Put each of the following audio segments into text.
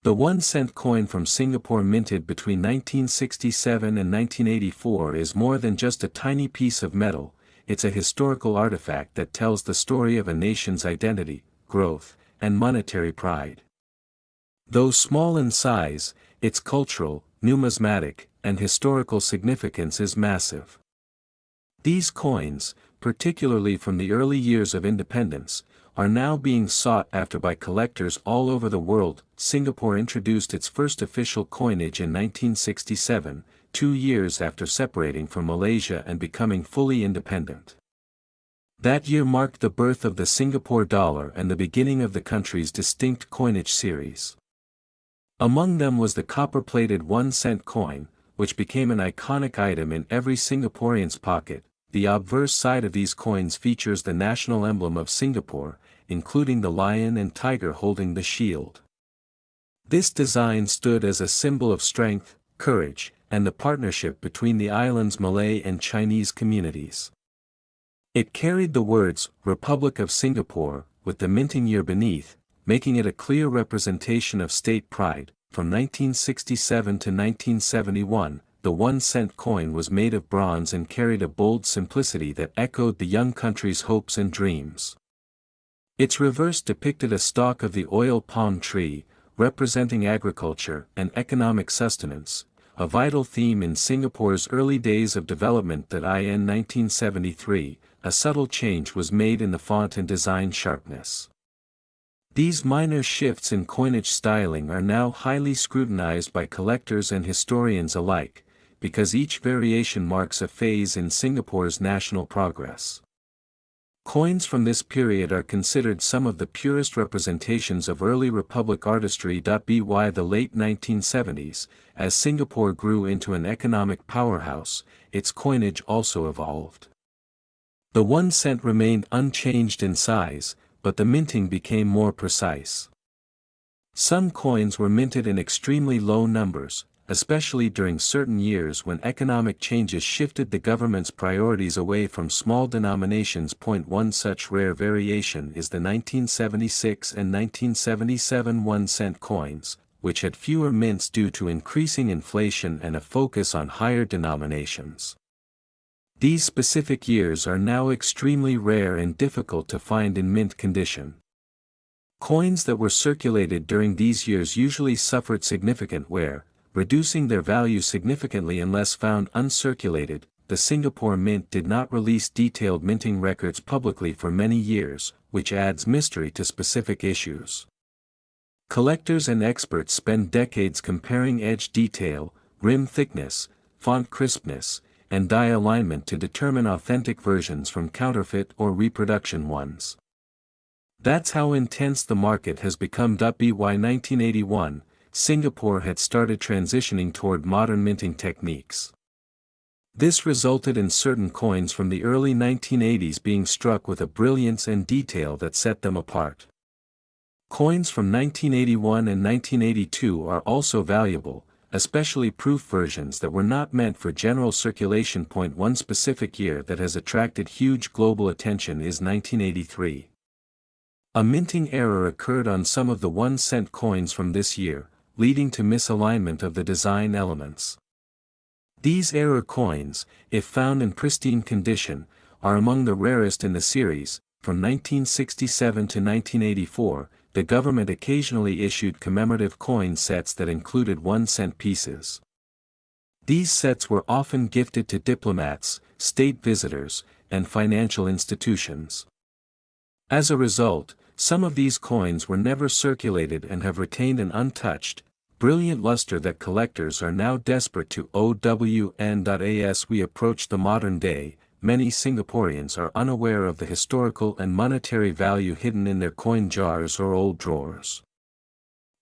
The 1-cent coin from Singapore minted between 1967 and 1984 is more than just a tiny piece of metal, it's a historical artifact that tells the story of a nation's identity, growth, and monetary pride. Though small in size, its cultural, numismatic, and historical significance is massive. These coins, particularly from the early years of independence, are now being sought after by collectors all over the world. Singapore introduced its first official coinage in 1967, 2 years after separating from Malaysia and becoming fully independent. That year marked the birth of the Singapore dollar and the beginning of the country's distinct coinage series. Among them was the copper-plated 1-cent coin, which became an iconic item in every Singaporean's pocket. The obverse side of these coins features the national emblem of Singapore, including the lion and tiger holding the shield. This design stood as a symbol of strength, courage, and the partnership between the island's Malay and Chinese communities. It carried the words, Republic of Singapore, with the minting year beneath, making it a clear representation of state pride. From 1967 to 1971, the 1-cent coin was made of bronze and carried a bold simplicity that echoed the young country's hopes and dreams. Its reverse depicted a stalk of the oil palm tree, representing agriculture and economic sustenance, a vital theme in Singapore's early days of development. In 1973, a subtle change was made in the font and design sharpness. These minor shifts in coinage styling are now highly scrutinized by collectors and historians alike, because each variation marks a phase in Singapore's national progress. Coins from this period are considered some of the purest representations of early Republic artistry. By the late 1970s, as Singapore grew into an economic powerhouse, its coinage also evolved. The 1-cent remained unchanged in size, but the minting became more precise. Some coins were minted in extremely low numbers, especially during certain years when economic changes shifted the government's priorities away from small denominations. One such rare variation is the 1976 and 1977 1-cent coins, which had fewer mints due to increasing inflation and a focus on higher denominations. These specific years are now extremely rare and difficult to find in mint condition. Coins that were circulated during these years usually suffered significant wear, reducing their value significantly unless found uncirculated. The Singapore Mint did not release detailed minting records publicly for many years, which adds mystery to specific issues. Collectors and experts spend decades comparing edge detail, rim thickness, font crispness, and die alignment to determine authentic versions from counterfeit or reproduction ones. That's how intense the market has become. By 1981, Singapore had started transitioning toward modern minting techniques. This resulted in certain coins from the early 1980s being struck with a brilliance and detail that set them apart. Coins from 1981 and 1982 are also valuable, especially proof versions that were not meant for general circulation. One specific year that has attracted huge global attention is 1983. A minting error occurred on some of the 1-cent coins from this year, leading to misalignment of the design elements. These error coins, if found in pristine condition, are among the rarest in the series. From 1967 to 1984, the government occasionally issued commemorative coin sets that included 1-cent pieces. These sets were often gifted to diplomats, state visitors, and financial institutions. As a result, some of these coins were never circulated and have retained an untouched, brilliant luster that collectors are now desperate to own. As we approach the modern day, many Singaporeans are unaware of the historical and monetary value hidden in their coin jars or old drawers.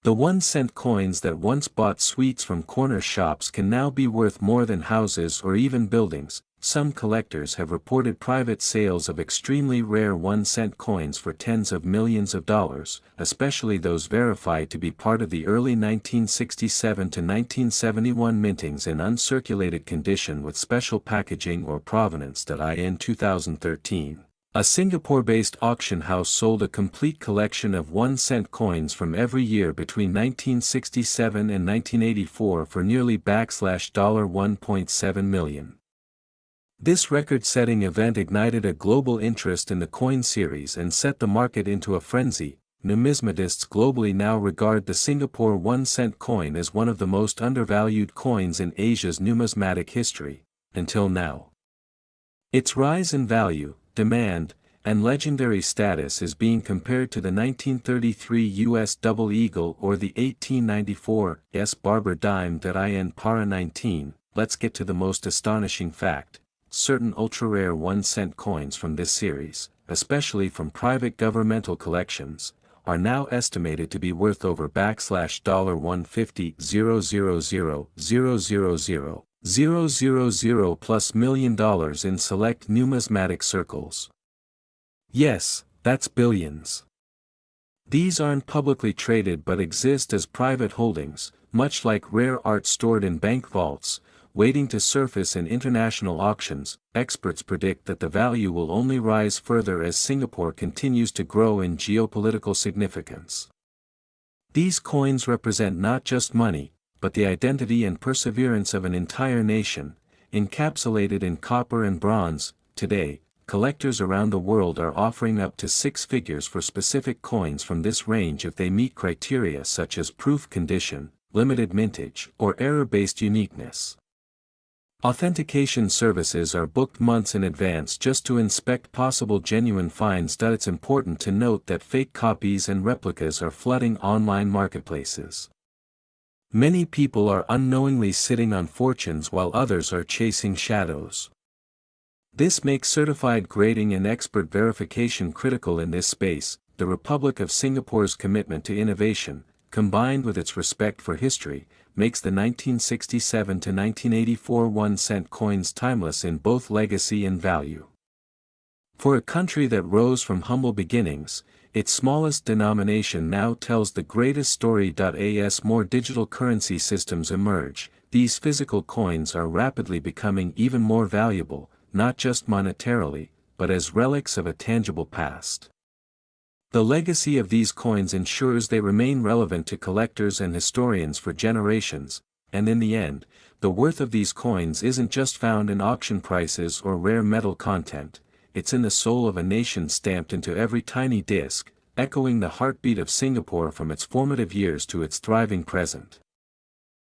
The 1-cent coins that once bought sweets from corner shops can now be worth more than houses or even buildings. Some collectors have reported private sales of extremely rare 1-cent coins for tens of millions of dollars, especially those verified to be part of the early 1967 to 1971 mintings in uncirculated condition with special packaging or provenance. In 2013, A Singapore-based auction house sold a complete collection of 1-cent coins from every year between 1967 and 1984 for nearly $1.7 million. This record-setting event ignited a global interest in the coin series and set the market into a frenzy. Numismatists globally now regard the Singapore 1-cent coin as one of the most undervalued coins in Asia's numismatic history, until now. Its rise in value, demand, and legendary status is being compared to the 1933 U.S. Double Eagle or the 1894 S. Barber dime in para 19. Let's get to the most astonishing fact. Certain ultra-rare 1-cent coins from this series, especially from private governmental collections, are now estimated to be worth over $150,000,000,000 plus $1 million in select numismatic circles. Yes, that's billions. These aren't publicly traded but exist as private holdings, much like rare art stored in bank vaults, waiting to surface in international auctions. Experts predict that the value will only rise further as Singapore continues to grow in geopolitical significance. These coins represent not just money, but the identity and perseverance of an entire nation, encapsulated in copper and bronze. Today, collectors around the world are offering up to 6 figures for specific coins from this range if they meet criteria such as proof condition, limited mintage, or error-based uniqueness. Authentication services are booked months in advance just to inspect possible genuine finds. It's important to note that fake copies and replicas are flooding online marketplaces. Many people are unknowingly sitting on fortunes while others are chasing shadows. This makes certified grading and expert verification critical in this space. The Republic of Singapore's commitment to innovation, combined with its respect for history, makes the 1967 to 1984 1-cent coins timeless in both legacy and value. For a country that rose from humble beginnings, its smallest denomination now tells the greatest story. As more digital currency systems emerge, these physical coins are rapidly becoming even more valuable, not just monetarily, but as relics of a tangible past. The legacy of these coins ensures they remain relevant to collectors and historians for generations, and in the end, the worth of these coins isn't just found in auction prices or rare metal content, it's in the soul of a nation stamped into every tiny disc, echoing the heartbeat of Singapore from its formative years to its thriving present.